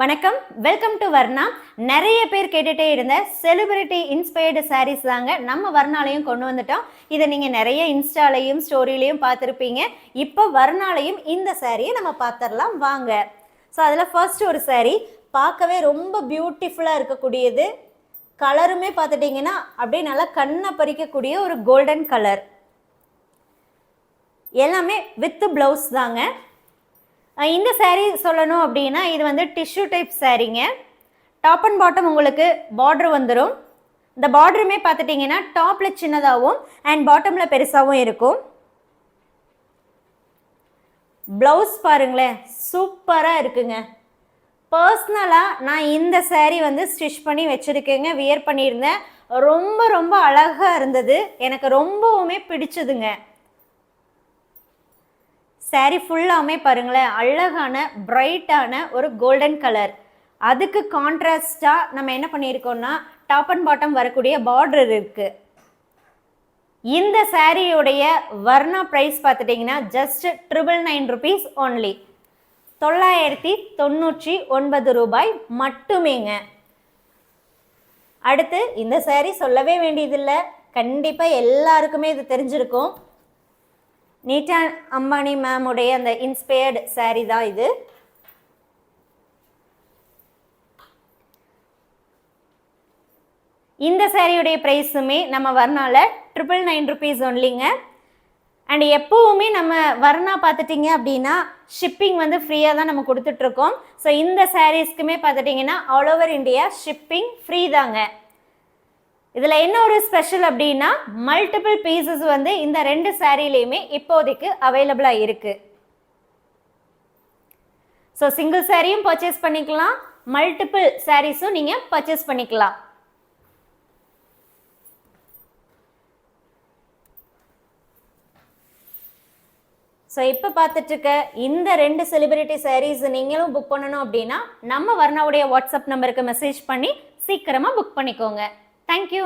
வணக்கம், welcome to Varna. நிறைய பேர் கேட்டுட்டே இருந்த செலிபிரிட்டி இன்ஸ்பயர்டு சாரீஸ் தாங்க நம்ம வர்ணாலையும் கொண்டு வந்துட்டோம். இதை நீங்கள் நிறைய இன்ஸ்டாலையும் ஸ்டோரியிலையும் பார்த்துருப்பீங்க. இப்போ வர்ணாலையும் இந்த சாரியை நம்ம பார்த்துடலாம் வாங்க. ஸோ அதில் ஃபர்ஸ்ட் ஒரு சாரீ பார்க்கவே ரொம்ப பியூட்டிஃபுல்லாக இருக்கக்கூடியது. கலருமே பார்த்துட்டிங்கன்னா அப்படியே நல்லா கண்ணை பறிக்கக்கூடிய ஒரு கோல்டன் கலர். எல்லாமே வித் ப்ளவுஸ் தாங்க. இந்த சாரீ சொல்லணும் அப்படின்னா இது வந்து டிஷ்யூ டைப் சாரீங்க. டாப் அண்ட் பாட்டம் உங்களுக்கு பார்டர் வந்துடும். இந்த பார்டருமே பார்த்துட்டிங்கன்னா டாப்பில் சின்னதாகவும் அண்ட் பாட்டமில் பெருசாகவும் இருக்கும். ப்ளவுஸ் பாருங்களேன், சூப்பராக இருக்குங்க. பர்சனலாக நான் இந்த சாரீ வந்து ஸ்டிச் பண்ணி வச்சுருக்கேங்க, வியர் பண்ணியிருந்தேன். ரொம்ப ரொம்ப அழகாக இருந்தது, எனக்கு ரொம்பவுமே பிடிச்சதுங்க. சாரீ ஃபுல்லாமே பாருங்களேன், அழகான பிரைட்டான ஒரு கோல்டன் கலர். அதுக்கு கான்ட்ராஸ்டாக நம்ம என்ன பண்ணியிருக்கோம்னா டாப் அண்ட் பாட்டம் வரக்கூடிய பார்டர் இருக்குது. இந்த சாரியோடைய வர்ணா ப்ரைஸ் பார்த்துட்டிங்கன்னா ஜஸ்ட் 999 rupees only. 999 ரூபாய் மட்டுமேங்க. அடுத்து இந்த சாரீ சொல்லவே வேண்டியதில்லை, கண்டிப்பாக எல்லாருக்குமே இது தெரிஞ்சிருக்கும். நீட்டா அம்பானி மேமுடைய அந்த இன்ஸ்பயர்டு சாரீ தான் இது. இந்த சாரியுடைய ப்ரைஸுமே நம்ம வர்ணால 999 rupees ஒன்லிங்க. அண்ட் எப்போவுமே நம்ம வர்ணா பார்த்துட்டிங்க அப்படின்னா ஷிப்பிங் வந்து ஃப்ரீயாக தான் நம்ம கொடுத்துட்ருக்கோம். ஸோ இந்த சாரீஸ்க்குமே பார்த்துட்டிங்கன்னா all over India shipping free தாங்க. இதில் என்ன ஒரு ஸ்பெஷல் அப்படின்னா மல்டிபிள் பீசஸ் வந்து இந்த ரெண்டு சாரீலையுமே இப்போதைக்கு அவைலபிளாக இருக்குது. ஸோ சிங்கிள் சாரியும் பர்ச்சேஸ் பண்ணிக்கலாம், மல்டிபிள் சாரீஸும் நீங்கள் பர்ச்சேஸ் பண்ணிக்கலாம். ஸோ இப்போ பார்த்துட்டு இருக்க இந்த ரெண்டு செலிபிரிட்டி சாரீஸ் நீங்களும் புக் பண்ணணும் அப்படின்னா நம்ம வர்ணாவுடைய வாட்ஸ்அப் நம்பருக்கு மெசேஜ் பண்ணி சீக்கிரமாக புக் பண்ணிக்கோங்க. Thank you.